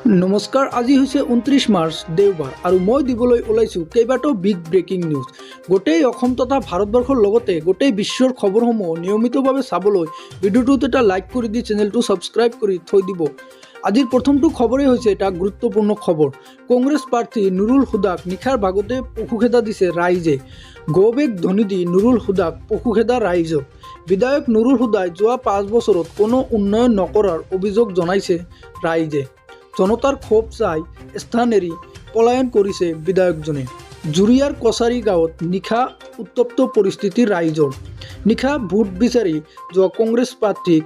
नमस्कार আজি হৈছে 29 মাৰ্চ দেওবাৰ আৰু মই দিবলৈ ওলাইছো কেইবাটাও বিগ ব্ৰেকিং নিউজ গোটেই অসম তথা ভাৰতবৰ্ষৰ লগতে গোটেই বিশ্বৰ খবৰসমূহ নিয়মিতভাৱে চাবলৈ ভিডিঅ'টোত এটা লাইক কৰি দি চেনেলটো সাবস্ক্ৰাইব কৰি থৈ দিব। আজিৰ প্ৰথমটো খবৰেই হৈছে এটা গুৰুত্বপূৰ্ণ খবৰ। কংগ্ৰেছ প্ৰাৰ্থী নুৰুল হুদাক নিশাৰ ভাগতে পশুখেদা দিছে ৰাইজে। গৌবেগ ধ্বনি দি নুৰুল হুদাক পশুখেদা ৰাইজক। বিধায়ক নুৰুল হুদাই যোৱা 5 বছৰত কোনো উন্নয়ন নকৰাৰ অভিযোগ জনাইছে ৰাইজে। জনতাৰ ক্ষোভ চাই স্থান এৰি পলায়ন কৰিছে বিধায়কজনে। জুৰিয়াৰ কছাৰী গাঁৱত নিশা উত্তপ্ত পৰিস্থিতি ৰাইজৰ। নিশা ভোট বিচাৰি যোৱা কংগ্ৰেছ প্ৰাৰ্থীক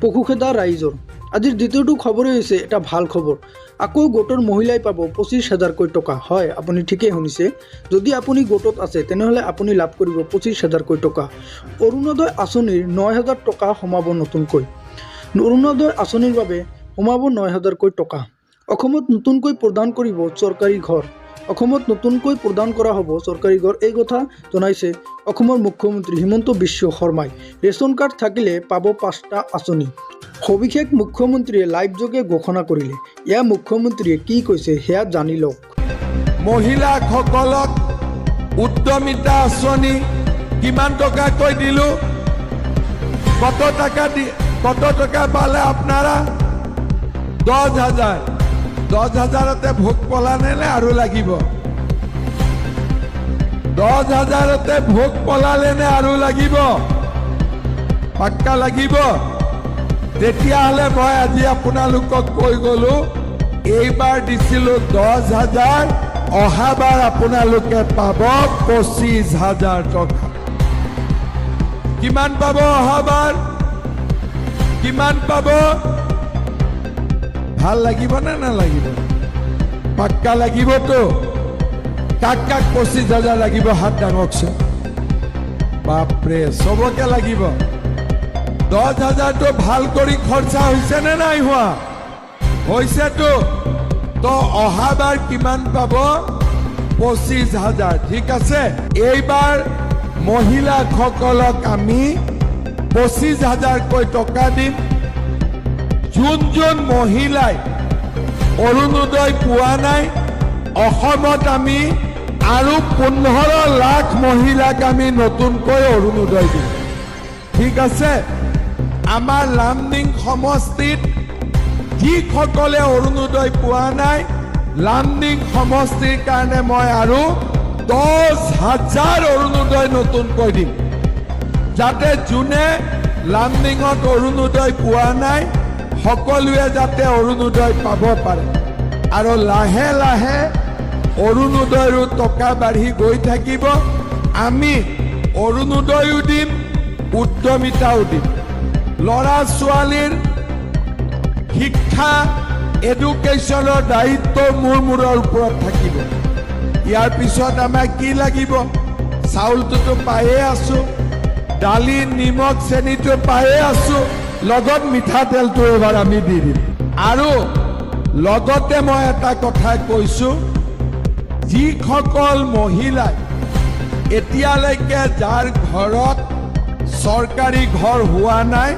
পশুখেদা ৰাইজৰ। আজিৰ দ্বিতীয়টো খবৰেই হৈছে এটা ভাল খবৰ। আকৌ গোটৰ মহিলাই পাব 25,000কৈ টকা। হয়, আপুনি ঠিকেই শুনিছে। যদি আপুনি গোটত আছে তেনেহ'লে আপুনি লাভ কৰিব 25,000কৈ টকা। অৰুণোদয় আঁচনিৰ 9,000 টকা সোমাব নতুনকৈ। অৰুণোদয় আঁচনিৰ বাবে সোমাব 9,000কৈ টকা। অসমত নতুনকৈ প্ৰদান কৰিব চৰকাৰী ঘৰ। অসমত নতুনকৈ প্ৰদান কৰা হ'ব চৰকাৰী ঘৰ। এই কথা জনাইছে অসমৰ মুখ্যমন্ত্ৰী হিমন্ত বিশ্ব শৰ্মাই। ৰেচন কাৰ্ড থাকিলে পাব 5টা আঁচনি। সবিশেষ মুখ্যমন্ত্ৰীয়ে লাইভযোগে ঘোষণা কৰিলে। ইয়াৰ মুখ্যমন্ত্ৰীয়ে কি কৈছে সেয়া জানি লওক। মহিলাসকলক উদ্যমিতা আঁচনি কিমান টকাকৈ দিলোঁ, কত টাকা পালে আপনারা? 10,000। 10,000তে ভোগ পলানে আৰু লাগিব? 10,000তে ভোগ পলালে নে আৰু লাগিব? পাক্কা লাগিব? তেতিয়াহ'লে মই আজি আপোনালোকক কৈ গ'লো, এইবাৰ দিছিলোঁ 10,000, অহাবাৰ আপোনালোকে পাব 25,000 টকা। কিমান পাব অহাবাৰ? কিমান পাব? ভাল লাগিব নে নালাগিব? পাক্কা লাগিবতো? কাক 25,000 লাগিব? হাত ডাঙকচোন। বাপৰে, চবকে লাগিব। 10,000টো ভাল কৰি খৰচা হৈছে নে নাই হোৱা? হৈছেতো। তো অহাবাৰ কিমান পাব? 25,000। ঠিক আছে, এইবাৰ মহিলাসকলক আমি 25,000কৈ টকা দিম। যোন মহিলাই অৰুণোদয় পোৱা নাই, অসমত আমি আৰু 15 লাখ মহিলাক আমি নতুনকৈ অৰুণোদয় দিম। ঠিক আছে, আমাৰ লামডিং সমষ্টিত যিসকলে অৰুণোদয় পোৱা নাই, লামডিং সমষ্টিৰ কাৰণে মই আৰু 10,000 অৰুণোদয় নতুনকৈ দিম, যাতে যোনে লামডিঙত অৰুণোদয় পোৱা নাই সকলোৱে যাতে অৰুণোদয় পাব পাৰে। আৰু লাহে লাহে অৰুণোদয়ৰো টকা বাঢ়ি গৈ থাকিব। আমি অৰুণোদয়ো দিম, উদ্যমিতাও দিম। ল'ৰা ছোৱালীৰ শিক্ষা এডুকেশ্যনৰ দায়িত্ব মূৰৰ ওপৰত থাকিব। ইয়াৰ পিছত আমাক কি লাগিব? চাউলটোতো পায়ে আছো, দালি নিমখ চেনিটো পায়ে আছো, লগত মিঠাতেলটো এবাৰ আমি দি দিম। আৰু লগতে মই এটা কথা কৈছো, যিসকল মহিলাই এতিয়ালৈকে যাৰ ঘৰত চৰকাৰী ঘৰ হোৱা নাই,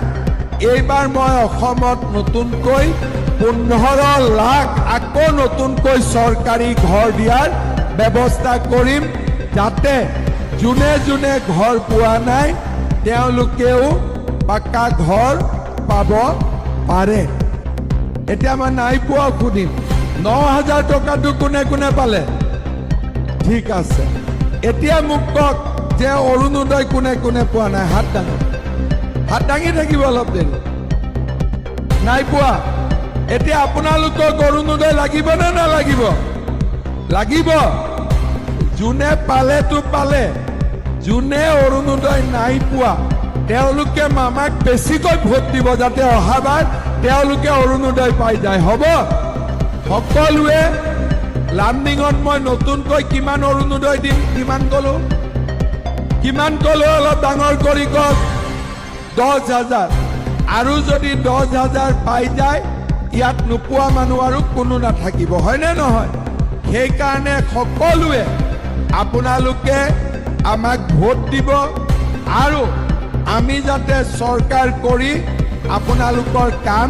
এইবাৰ মই অসমত নতুনকৈ 15 লাখ আকৌ নতুনকৈ চৰকাৰী ঘৰ দিয়াৰ ব্যৱস্থা কৰিম, যাতে যোনে যোনে ঘৰ পোৱা নাই তেওঁলোকেও পাক্কা ঘৰ পাব পাৰে। এতিয়া মই নাই পোৱা সুধিম, 9,000 টকাটো কোনে কোনে পালে? ঠিক আছে, এতিয়া মোক কওক যে অৰুণোদয় কোনে কোনে পোৱা নাই? হাত দাঙক। হাত দাঙি থাকিব অলপ দেৰি। নাই পোৱা? এতিয়া আপোনালোকক অৰুণোদয় লাগিব নে নালাগিব? লাগিব। যোনে পালেতো পালে, যোনে অৰুণোদয় নাই পোৱা তেওঁলোকে মামাক বেছিকৈ ভোট দিব, যাতে অহাবাৰ তেওঁলোকে অৰুণোদয় পাই যায়। হ'ব? সকলোৱে লামডিঙত মই নতুনকৈ কিমান অৰুণোদয় দিম? কিমান ক'লো অলপ ডাঙৰ কৰি কওক। 10,000। আৰু যদি 10,000 পাই যায়, ইয়াত নোপোৱা মানুহ আৰু কোনো নাথাকিব, হয়নে নহয়? সেইকাৰণে সকলোৱে আপোনালোকে আমাক ভোট দিব, আৰু আমি যাতে চৰকাৰ কৰি আপোনালোকৰ কাম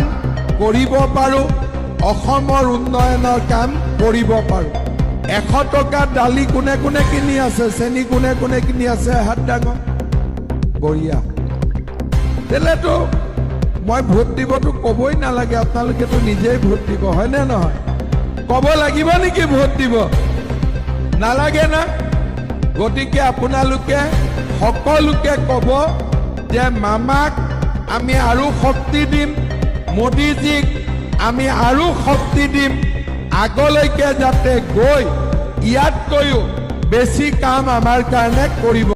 কৰিব পাৰোঁ, অসমৰ উন্নয়নৰ কাম কৰিব পাৰোঁ। 100 টকা দালি কোনে কোনে কিনি আছে, চেনি কোনে কোনে কিনি আছে, হাত ডাঙৰ। বঢ়িয়া। তেলেতো মই ভোট দিবতো ক'বই নালাগে, আপোনালোকেতো নিজেই ভোট দিব, হয়নে নহয়? ক'ব লাগিব নেকি ভোট দিব? নালাগে না? গতিকে আপোনালোকে সকলোকে ক'ব যে মামাক আমি আৰু শক্তি দিম, মোদীজীক আমি আৰু শক্তি দিম, আগলৈকে যাতে গৈ ইয়াতকৈও বেছি কাম আমাৰ কাৰণে কৰিব।